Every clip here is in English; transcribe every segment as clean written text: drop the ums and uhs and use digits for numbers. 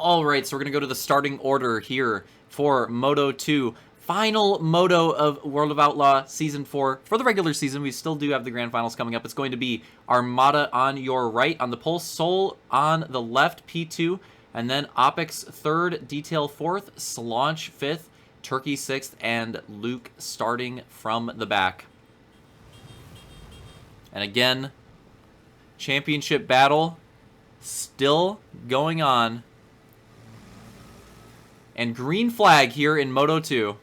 All right, so we're going to go to the starting order here for Moto 2. Final Moto of World of Outlaw Season 4. For the regular season, we still do have the Grand Finals coming up. It's going to be Armada on your right on the pole, Sol on the left, P2, and then Opix 3rd, Detail 4th, Slaunch 5th, Turkey 6th, and Luke starting from the back. And again, championship battle still going on. And green flag here in Moto 2.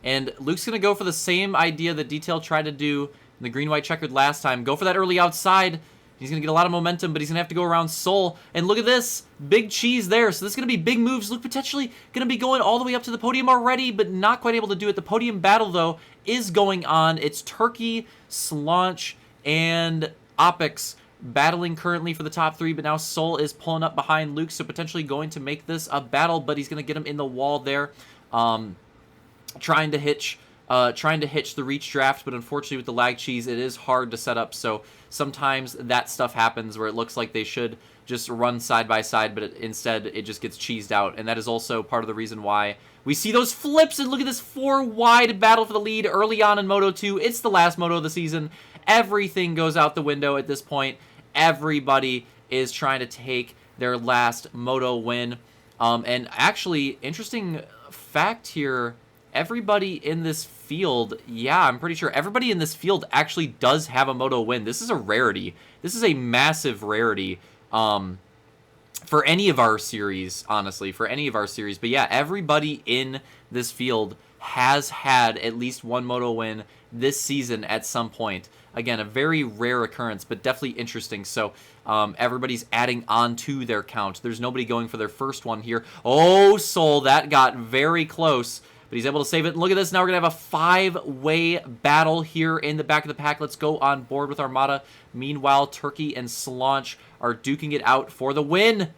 And Luke's going to go for the same idea that Detail tried to do in the green-white checkered last time. Go for that early outside. He's going to get a lot of momentum, but he's going to have to go around Sol. And look at this. Big cheese there. So this is going to be big moves. Luke potentially going to be going all the way up to the podium already, but not quite able to do it. The podium battle, though, is going on. It's Turkey, Slaunch, and Opix battling currently for the top 3, but now Sol is pulling up behind Luke, so potentially going to make this a battle, but he's going to get him in the wall there. Trying to hitch the reach draft, but unfortunately with the lag cheese, it is hard to set up, so sometimes that stuff happens where it looks like they should just run side by side, but instead it just gets cheesed out, and that is also part of the reason why we see those flips. And look at this 4-wide battle for the lead early on in Moto 2. It's the last Moto of the season. Everything goes out the window at this point. Everybody is trying to take their last Moto win. And actually, interesting fact here, everybody in this field, yeah, I'm pretty sure everybody in this field actually does have a Moto win. This is a rarity. This is a massive rarity for any of our series, honestly, for any of our series. But yeah, everybody in this field has had at least one Moto win this season at some point. Again, a very rare occurrence, but definitely interesting. So everybody's adding on to their count. There's nobody going for their first one here. Oh, Sol, that got very close, but he's able to save it. And look at this. Now we're going to have a 5-way battle here in the back of the pack. Let's go on board with Armada. Meanwhile, Turkey and Slaunch are duking it out for the win.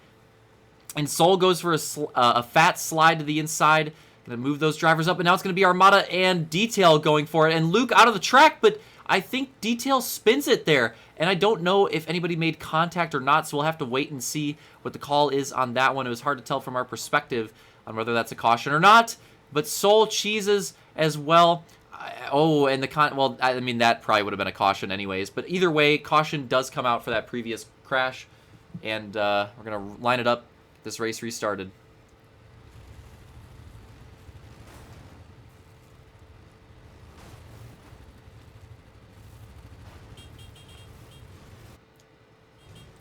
And Sol goes for a fat slide to the inside. Going to move those drivers up, and now it's going to be Armada and Detail going for it. And Luke out of the track, but I think Detail spins it there. And I don't know if anybody made contact or not, so we'll have to wait and see what the call is on that one. It was hard to tell from our perspective on whether that's a caution or not. But Sol cheeses as well. Oh, and well, I mean, that probably would have been a caution anyways. But either way, caution does come out for that previous crash. And we're going to line it up. Get this race restarted.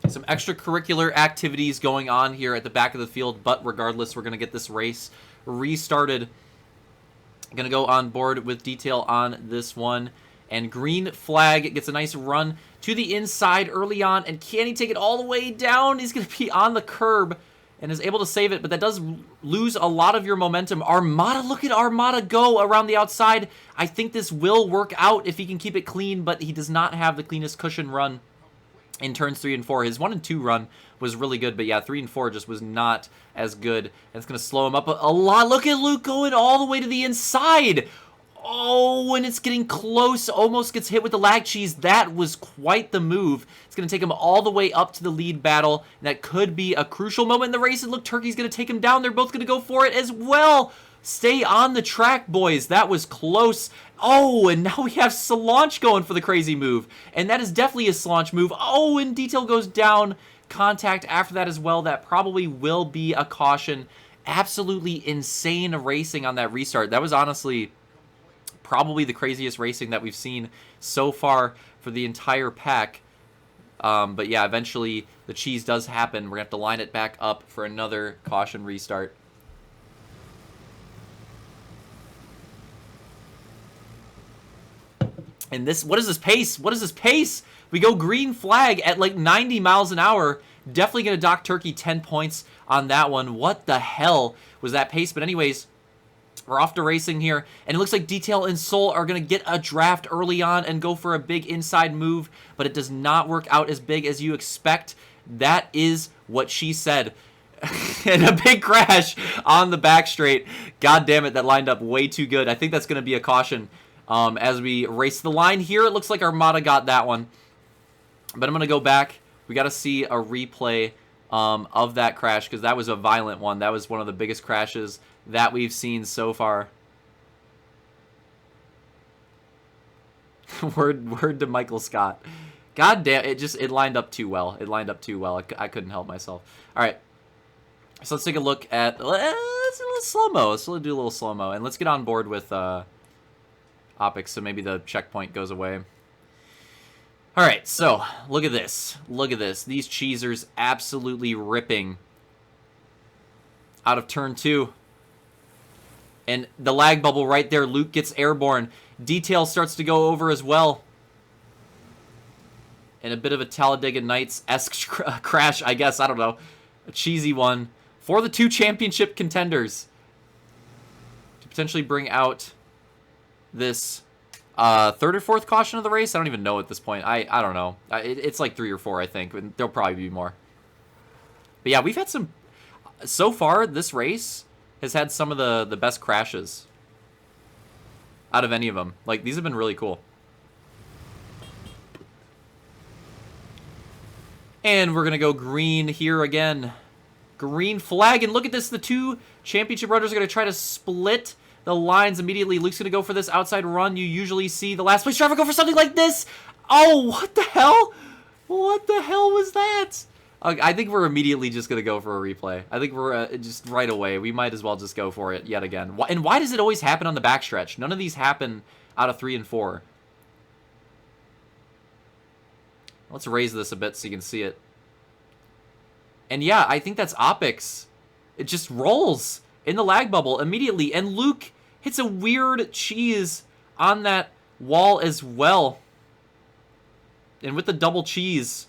Some extracurricular activities going on here at the back of the field, but regardless, we're going to get this race restarted. Going to go on board with Detail on this one. And green flag gets a nice run to the inside early on. And can he take it all the way down? He's going to be on the curb and is able to save it, but that does lose a lot of your momentum. Armada, look at Armada go around the outside. I think this will work out if he can keep it clean, but he does not have the cleanest cushion run in turns 3 and 4. His 1 and 2 run was really good, but yeah, 3 and 4 just was not as good. And it's going to slow him up a lot. Look at Luke going all the way to the inside. Oh, and it's getting close. Almost gets hit with the lag cheese. That was quite the move. It's going to take him all the way up to the lead battle. And that could be a crucial moment in the race. And look, Turkey's going to take him down. They're both going to go for it as well. Stay on the track, boys. That was close. Oh, and now we have Slaunch going for the crazy move. And that is definitely a Slaunch move. Oh, and Detail goes down. Contact after that as well. That probably will be a caution. Absolutely insane racing on that restart. That was honestly probably the craziest racing that we've seen so far for the entire pack. But yeah, eventually the cheese does happen. We're going to have to line it back up for another caution restart. And this, what is this pace? What is this pace? We go green flag at like 90 miles an hour. Definitely going to dock Turkey 10 points on that one. What the hell was that pace? But anyways, we're off to racing here. And it looks like Detail and Sol are going to get a draft early on and go for a big inside move. But it does not work out as big as you expect. That is what she said. And a big crash on the back straight. God damn it, that lined up way too good. I think that's going to be a caution. As we race the line here, it looks like Armada got that one. But I'm going to go back We got to see a replay of that crash, because that was a violent one. That was one of the biggest crashes that we've seen so far. word to Michael Scott. God damn, it lined up too well. It lined up too well. I couldn't help myself. All right. So let's take a look at, let's do a little slow-mo. Let's do a little slow-mo. And let's get on board with Optics, so maybe the checkpoint goes away. All right, so look at this. Look at this. These cheesers absolutely ripping out of turn 2. And the lag bubble right there. Luke gets airborne. Detail starts to go over as well. And a bit of a Talladega Nights-esque crash, I guess. I don't know. A cheesy one for the 2 championship contenders to potentially bring out this 3rd or 4th caution of the race. I don't even know at this point. I don't know. It's like 3 or 4, I think. And there'll probably be more. But yeah, we've had some... So far, this race has had some of the best crashes out of any of them. Like, these have been really cool. And we're going to go green here again. Green flag. And look at this. The 2 championship runners are going to try to split the lines immediately. Luke's going to go for this outside run. You usually see the last place driver go for something like this. Oh, what the hell? What the hell was that? I think we're immediately just going to go for a replay. I think we're just right away. We might as well just go for it yet again. And why does it always happen on the backstretch? None of these happen out of 3 and 4. Let's raise this a bit so you can see it. And yeah, I think that's Optics. It just rolls in the lag bubble immediately. And Luke hits a weird cheese on that wall as well. And with the double cheese,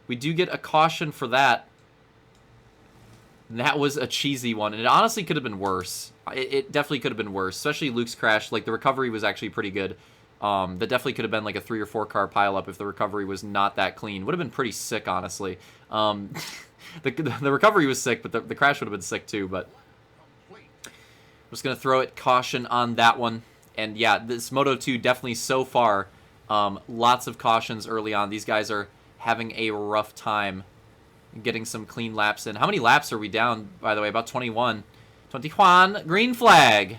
we do get a caution for that. And that was a cheesy one. And it honestly could have been worse. It definitely could have been worse. Especially Luke's crash. Like, the recovery was actually pretty good. That definitely could have been like a 3 or 4 car pileup if the recovery was not that clean. Would have been pretty sick, honestly. The recovery was sick, but the crash would have been sick too. But I'm just going to throw it caution on that one. And yeah, this Moto 2 definitely so far, lots of cautions early on. These guys are having a rough time getting some clean laps in. How many laps are we down, by the way? About 21. 21, green flag.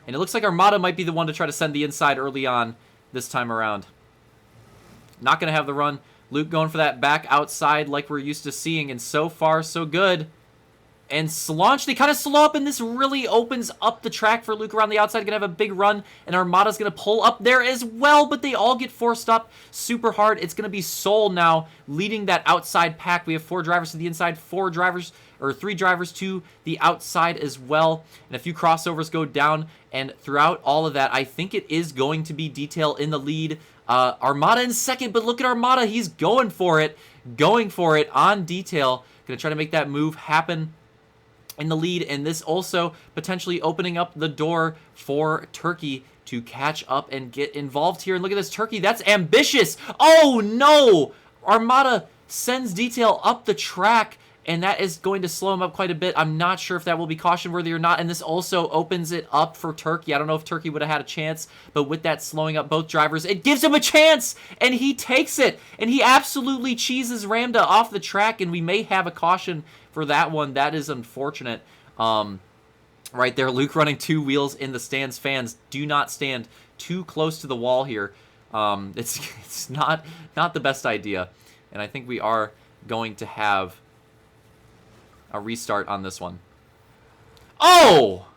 And it looks like Armada might be the one to try to send the inside early on this time around. Not going to have the run. Luke going for that back outside like we're used to seeing. And so far, so good. And Solange, they kind of slow up, and this really opens up the track for Luke around the outside. Going to have a big run, and Armada's going to pull up there as well, but they all get forced up super hard. It's going to be Sol now leading that outside pack. We have 4 drivers to the inside, 3 drivers to the outside as well. And a few crossovers go down, and throughout all of that, I think it is going to be Detail in the lead. Armada in second, but look at Armada. He's going for it on Detail. Going to try to make that move happen in the lead, and this also potentially opening up the door for Turkey to catch up and get involved here. And look at this, Turkey, that's ambitious. Oh no! Armada sends Detail up the track, and that is going to slow him up quite a bit. I'm not sure if that will be caution worthy or not, and this also opens it up for Turkey. I don't know if Turkey would have had a chance, but with that slowing up both drivers, it gives him a chance, and he takes it, and he absolutely cheeses Ramda off the track, and we may have a caution for that one. That is unfortunate. Right there, Luke running 2 wheels in the stands. Fans, do not stand too close to the wall here. It's not the best idea, and I think we are going to have a restart on this one. Oh!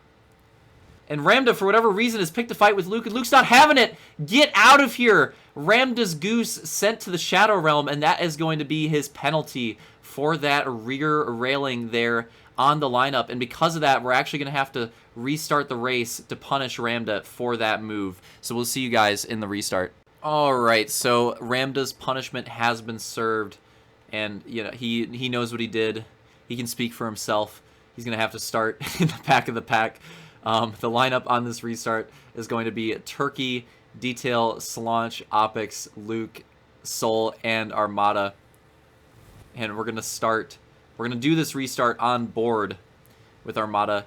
And Ramda, for whatever reason, has picked a fight with Luke, and Luke's not having it. Get out of here! Ramda's goose sent to the Shadow Realm, and that is going to be his penalty for that rear railing there on the lineup. And because of that, we're actually going to have to restart the race to punish Ramda for that move. So we'll see you guys in the restart. All right, so Ramda's punishment has been served, and you know he knows what he did. He can speak for himself. He's going to have to start in the back of the pack. The lineup on this restart is going to be Turkey, Detail, Solange, Opix, Luke, Sol, and Armada. And we're going to do this restart on board with Armada.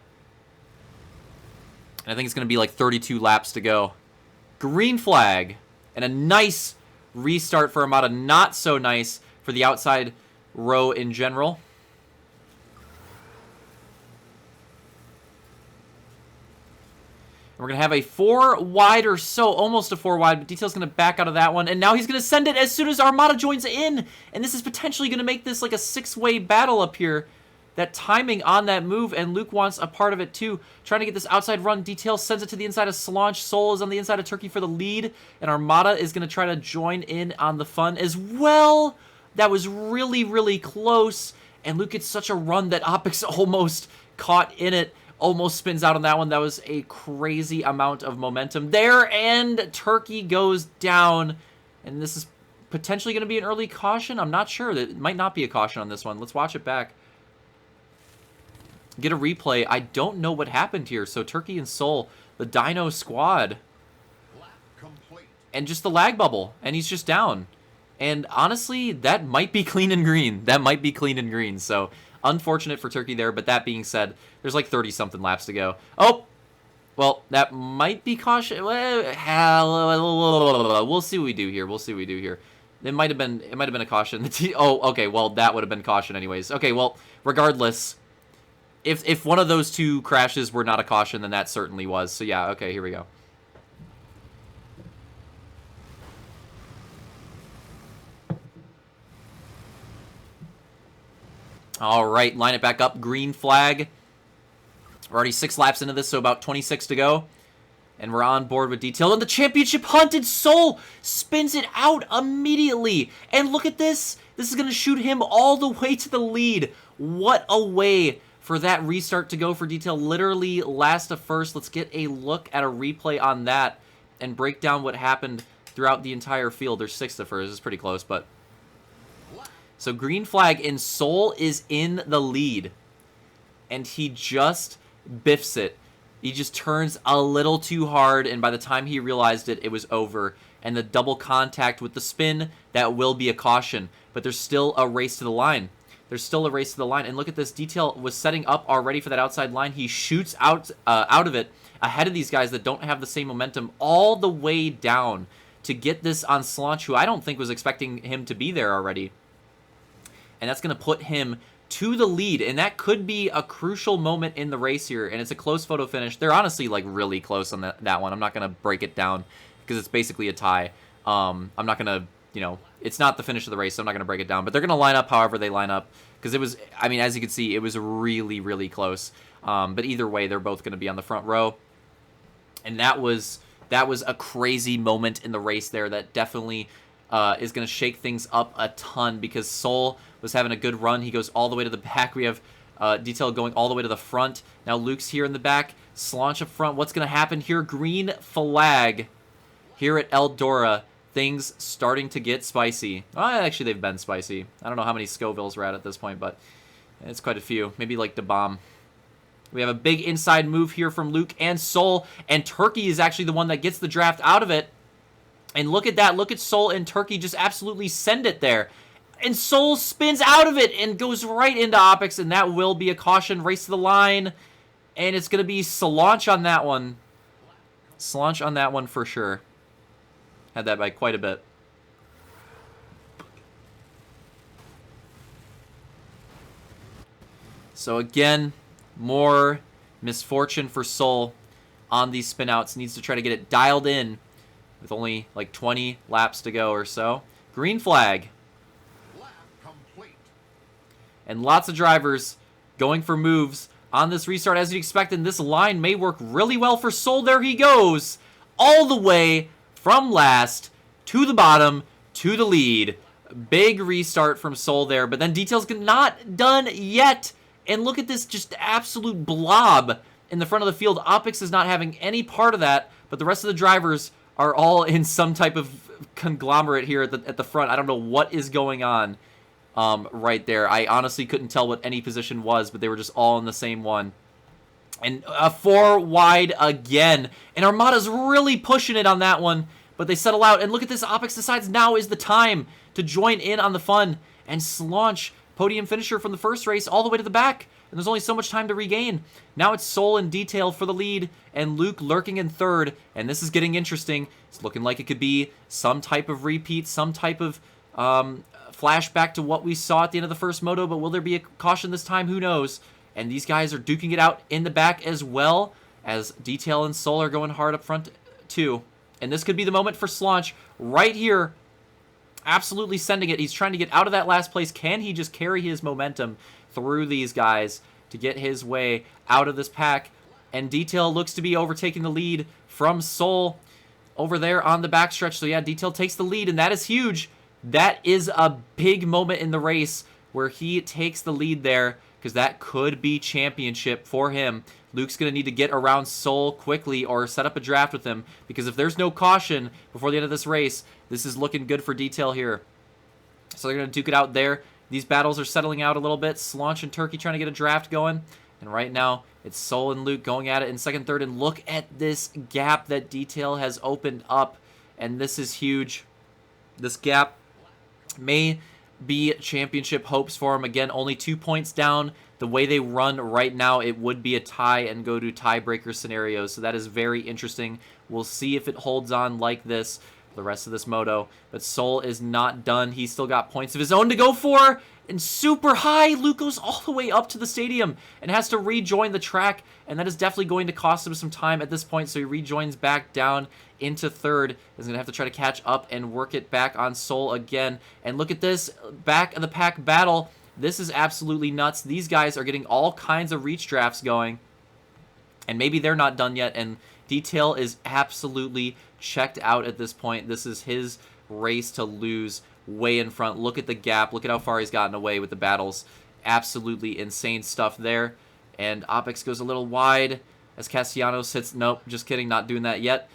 And I think it's going to be like 32 laps to go. Green flag. And a nice restart for Armada. Not so nice for the outside row in general. We're going to have a 4 wide or so, almost a 4 wide, but Detail's going to back out of that one. And now he's going to send it as soon as Armada joins in. And this is potentially going to make this like a 6-way battle up here. That timing on that move, and Luke wants a part of it too. Trying to get this outside run. Detail sends it to the inside of Solange. Soul is on the inside of Turkey for the lead. And Armada is going to try to join in on the fun as well. That was really, really close. And Luke gets such a run that Opix almost caught in it. Almost spins out on that one. That was a crazy amount of momentum there. And Turkey goes down. And this is potentially going to be an early caution. I'm not sure. It might not be a caution on this one. Let's watch it back. Get a replay. I don't know what happened here. So Turkey and Soul, the Dino squad. And just the lag bubble. And he's just down. And honestly, that might be clean and green. That might be clean and green. So unfortunate for Turkey there. But that being said, there's like 30-something laps to go. Oh! Well, that might be caution. We'll see what we do here. We'll see what we do here. It might have been a caution. Oh, okay. Well, that would have been caution anyways. Okay, well, regardless, if one of those two crashes were not a caution, then that certainly was. So yeah, okay, here we go. All right, line it back up. Green flag. We're already 6 laps into this, so about 26 to go. And we're on board with Detail. And the championship hunted Soul spins it out immediately. And look at this. This is going to shoot him all the way to the lead. What a way for that restart to go for Detail. Literally last to first. Let's get a look at a replay on that and break down what happened throughout the entire field. There's 6 to first. It's pretty close, but... So green flag, and Soul is in the lead. And he just biffs it. He just turns a little too hard, and by the time he realized it, it was over. And the double contact with the spin, that will be a caution. But there's still a race to the line. There's still a race to the line. And look at this. Detail was setting up already for that outside line. He shoots out of it ahead of these guys that don't have the same momentum all the way down to get this on Solange, who I don't think was expecting him to be there already. And that's going to put him to the lead, and that could be a crucial moment in the race here, and it's a close photo finish. They're honestly like really close on that one. I'm not going to break it down because it's basically a tie. I'm not going to, you know, it's not the finish of the race, so I'm not going to break it down, but they're going to line up however they line up, because it was, I mean, as you can see, it was really, really close. But either way, they're both going to be on the front row, and that was a crazy moment in the race there that definitely is going to shake things up a ton, because Soul was having a good run. He goes all the way to the back. We have Detail going all the way to the front. Now Luke's here in the back. Solange up front. What's going to happen here? Green flag here at Eldora. Things starting to get spicy. Well, actually, they've been spicy. I don't know how many Scovilles we're at this point, but it's quite a few. Maybe like the bomb. We have a big inside move here from Luke and Soul, and Turkey is actually the one that gets the draft out of it. And look at that. Look at Soul and Turkey just absolutely send it there. And Soul spins out of it and goes right into Opix, and that will be a caution. Race to the line. And it's going to be Solange on that one. Solange on that one for sure. Had that by quite a bit. So again, more misfortune for Soul on these spinouts. Needs to try to get it dialed in with only like 20 laps to go or so. Green flag. Lap complete. And lots of drivers going for moves on this restart as you expect, and this line may work really well for Soul. There he goes. All the way from last to the bottom to the lead. Big restart from Soul there, but then Detail's not done yet. And look at this just absolute blob in the front of the field. Opix is not having any part of that, but the rest of the drivers are all in some type of conglomerate here at the front. I don't know what is going on right there. I honestly couldn't tell what any position was, but they were just all in the same one. And a 4 wide again. And Armada's really pushing it on that one, but they settle out. And look at this. Opix decides now is the time to join in on the fun. And Solange podium finisher from the first race all the way to the back, and there's only so much time to regain. Now it's Soul and Detail for the lead, and Luke lurking in third, and this is getting interesting. It's looking like it could be some type of repeat, some type of flashback to what we saw at the end of the first moto, but will there be a caution this time? Who knows? And these guys are duking it out in the back as well, as Detail and Soul are going hard up front too. And this could be the moment for Slaunch right here. Absolutely sending it. He's trying to get out of that last place. Can he just carry his momentum through these guys to get his way out of this pack? And Detail looks to be overtaking the lead from Soul over there on the backstretch. So yeah, Detail takes the lead, and that is huge. That is a big moment in the race where he takes the lead there, because that could be championship for him. Luke's going to need to get around Soul quickly or set up a draft with him, because if there's no caution before the end of this race, this is looking good for Detail here. So they're going to duke it out there. These battles are settling out a little bit. Slaunch and Turkey trying to get a draft going. And right now, it's Soul and Luke going at it in second, third. And look at this gap that Detail has opened up. And this is huge. This gap may be championship hopes for him. Again, only 2 points down. The way they run right now, it would be a tie and go to tiebreaker scenarios. So that is very interesting. We'll see if it holds on like this the rest of this moto. But Soul is not done. He's still got points of his own to go for. And super high. Luke goes all the way up to the stadium and has to rejoin the track. And that is definitely going to cost him some time at this point. So he rejoins back down into third. He's going to have to try to catch up and work it back on Soul again. And look at this back of the pack battle. This is absolutely nuts. These guys are getting all kinds of reach drafts going. And maybe they're not done yet. And Detail is absolutely checked out at this point. This is his race to lose, way in front. Look at the gap. Look at how far he's gotten away with the battles. Absolutely insane stuff there. And Opix goes a little wide as Castellanos hits. Nope, just kidding. Not doing that yet.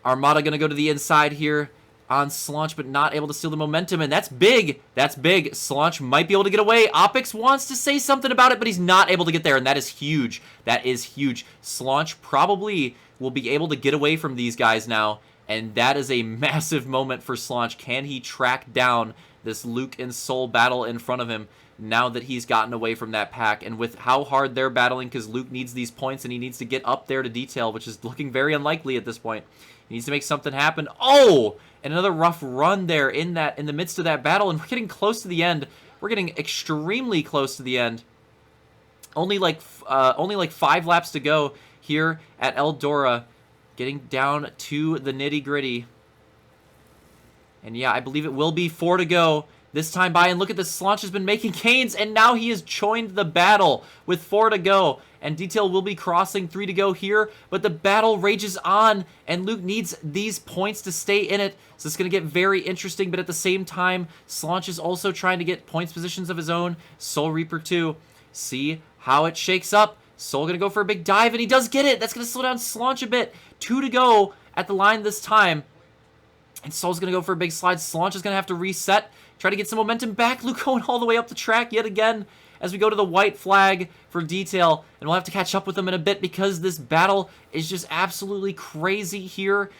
Armada going to go to the inside here on Slaunch, but not able to steal the momentum, and that's big. That's big. Slaunch might be able to get away. Opix wants to say something about it, but he's not able to get there, and that is huge. That is huge. Slaunch probably will be able to get away from these guys now, and that is a massive moment for Slaunch. Can he track down this Luke and Soul battle in front of him now that he's gotten away from that pack? And with how hard they're battling, because Luke needs these points and he needs to get up there to Detail, which is looking very unlikely at this point. He needs to make something happen. Oh! And another rough run there in the midst of that battle, and we're getting close to the end. We're getting extremely close to the end. Only like 5 laps to go here at Eldora, getting down to the nitty-gritty. And yeah, I believe it will be 4 to go this time by. And look at this, Slaunch has been making gains, and now he has joined the battle with 4 to go. And Detail will be crossing 3 to go here, but the battle rages on, and Luke needs these points to stay in it. So it's going to get very interesting, but at the same time, Slaunch is also trying to get points positions of his own. Soul Reaper too. See how it shakes up. Soul going to go for a big dive, and he does get it. That's going to slow down Slaunch a bit. 2 to go at the line this time. And Soul's going to go for a big slide. Slaunch is going to have to reset, try to get some momentum back. Luke going all the way up the track yet again as we go to the white flag for Detail. And we'll have to catch up with them in a bit because this battle is just absolutely crazy here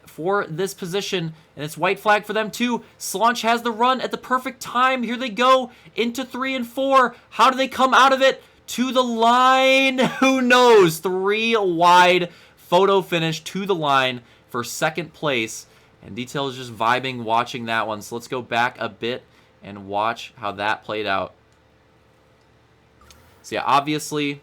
for this position. And it's white flag for them too. Slaunch has the run at the perfect time. Here they go into 3 and 4. How do they come out of it? To the line. Who knows? 3 wide photo finish to the line for second place. And Detail is just vibing watching that one. So let's go back a bit and watch how that played out. So yeah, obviously,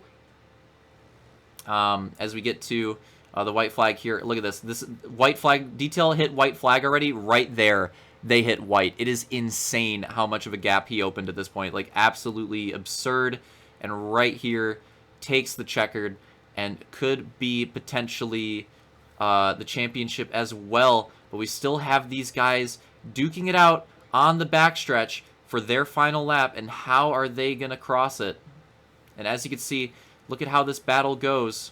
as we get to the white flag here, look at this. This white flag, Detail hit white flag already. Right there, they hit white. It is insane how much of a gap he opened at this point. Like, absolutely absurd. And right here, takes the checkered and could be potentially the championship as well. But we still have these guys duking it out on the backstretch for their final lap. And how are they going to cross it? And as you can see, look at how this battle goes.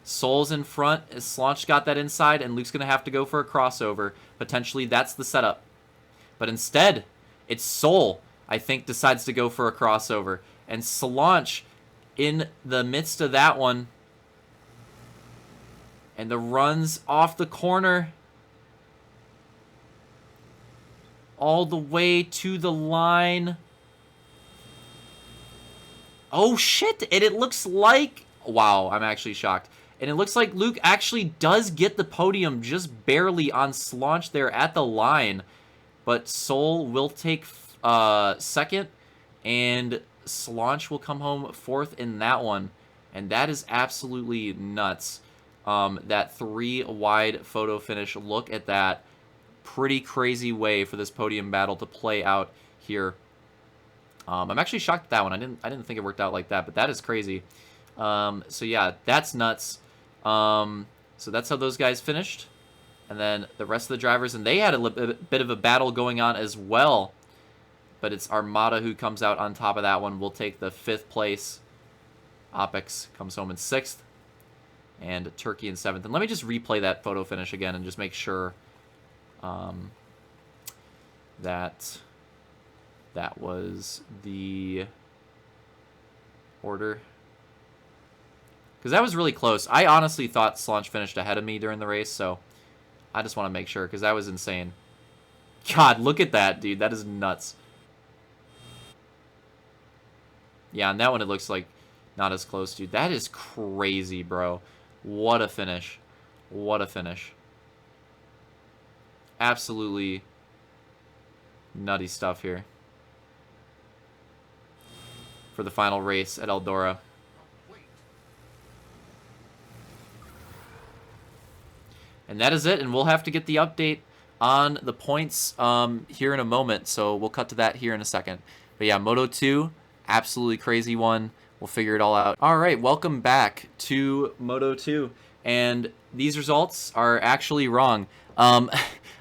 Soul's in front as Slaunch got that inside, and Luke's going to have to go for a crossover. Potentially, that's the setup. But instead, it's Soul, I think, decides to go for a crossover. And Slaunch, in the midst of that one, and the runs off the corner. all the way to the line. Oh, shit. And it looks like... Wow, I'm actually shocked. And it looks like Luke actually does get the podium just barely on Slaunch there at the line. But Soul will take second, and Slaunch will come home fourth in that one. And that is absolutely nuts. That 3-wide photo finish. Look at that. Pretty crazy way for this podium battle to play out here. I'm actually shocked at that one. I didn't think it worked out like that, but that is crazy. So yeah, that's nuts. So that's how those guys finished. And then the rest of the drivers, and they had a bit of a battle going on as well. But it's Armada who comes out on top of that one. We'll take the 5th place. Opex comes home in 6th. And Turkey in 7th. And let me just replay that photo finish again and just make sure that was the order. Because that was really close. I honestly thought Slaunch finished ahead of me during the race, so I just want to make sure, because that was insane. God, look at that, dude. That is nuts. Yeah, on that one it looks like not as close, dude. That is crazy, bro. What a finish. What a finish. Absolutely nutty stuff here for the final race at Eldora. And that is it, and we'll have to get the update on the points here in a moment, so we'll cut to that here in a second. But yeah, Moto 2, absolutely crazy one. We'll figure it all out. All right, welcome back to Moto 2, and these results are actually wrong.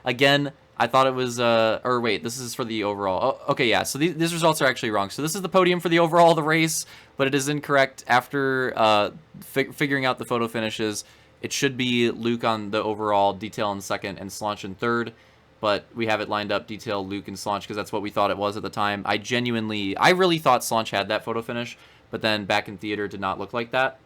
Again, I thought it was, or wait, this is for the overall. Oh, okay, yeah, so these results are actually wrong. So this is the podium for the overall of the race, but it is incorrect after figuring out the photo finishes. It should be Luke on the overall, Detail in 2nd, and Slaunch in 3rd. But we have it lined up, Detail, Luke, and Slaunch, because that's what we thought it was at the time. I really thought Slaunch had that photo finish, but then back in theater did not look like that.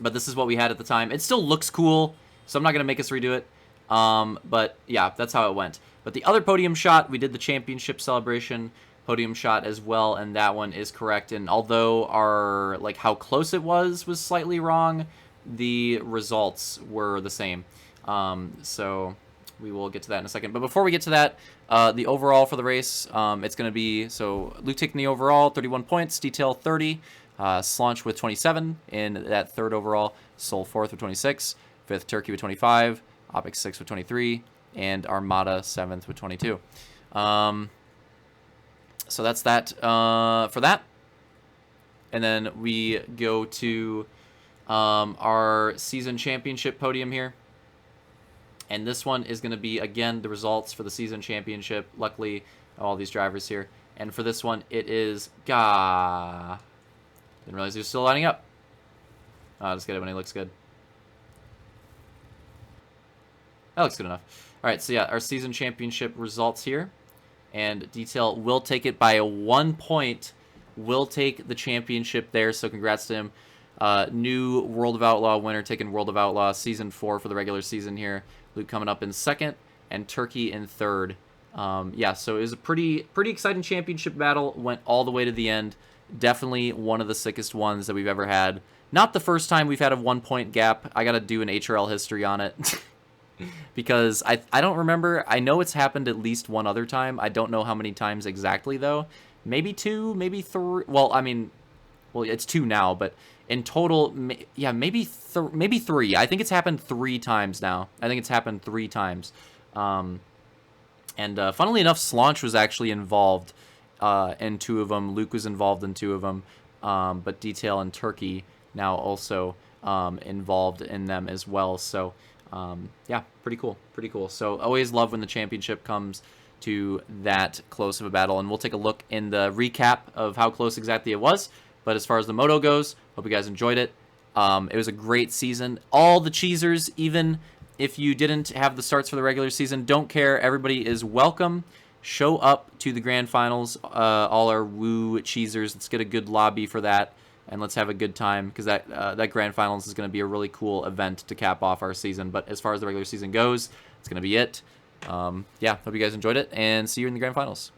But this is what we had at the time. It still looks cool, so I'm not going to make us redo it. But yeah, that's how it went. But the other podium shot, we did the championship celebration podium shot as well, and that one is correct. And although our, like, how close it was slightly wrong, the results were the same. So we will get to that in a second. But before we get to that, the overall for the race, it's going to be, so Luke taking the overall, 31 points, Detail 30, Slaunch with 27 in that 3rd overall, Soul 4th with 26, 5th Turkey with 25, Opex 6th with 23, and Armada 7th with 22. So that's that for that. And then we go to our season championship podium here. And this one is going to be, again, the results for the season championship. Luckily, all these drivers here. And for this one, it is... Didn't realize he was still lining up. I'll just get it when he looks good. That looks good enough. All right, so yeah, our season championship results here. And Detail will take it by 1 point. Will take the championship there, so congrats to him. New World of Outlaw winner taking World of Outlaw Season 4 for the regular season here. Luke coming up in 2nd, and Turkey in 3rd. Yeah, so it was a pretty exciting championship battle. Went all the way to the end. Definitely one of the sickest ones that we've ever had. Not the first time we've had a 1 point gap. I got to do an HRL history on it. Because I don't remember. I know it's happened at least one other time. I don't know how many times exactly, though. Maybe 2, maybe 3. Well, I mean, it's 2 now, but in total, yeah, maybe 3. I think it's happened 3 times now. I think it's happened 3 times. And funnily enough, Slaunch was actually involved in 2 of them. Luke was involved in 2 of them. But Detail and Turkey now also involved in them as well. So, yeah, pretty cool. Pretty cool. So always love when the championship comes to that close of a battle. And we'll take a look in the recap of how close exactly it was. But as far as the Moto goes, hope you guys enjoyed it. It was a great season. All the cheesers, even if you didn't have the starts for the regular season, don't care. Everybody is welcome. Show up to the grand finals. All our woo cheesers. Let's get a good lobby for that. And let's have a good time, because that grand finals is going to be a really cool event to cap off our season. But as far as the regular season goes, it's going to be it. Yeah, hope you guys enjoyed it, and see you in the grand finals.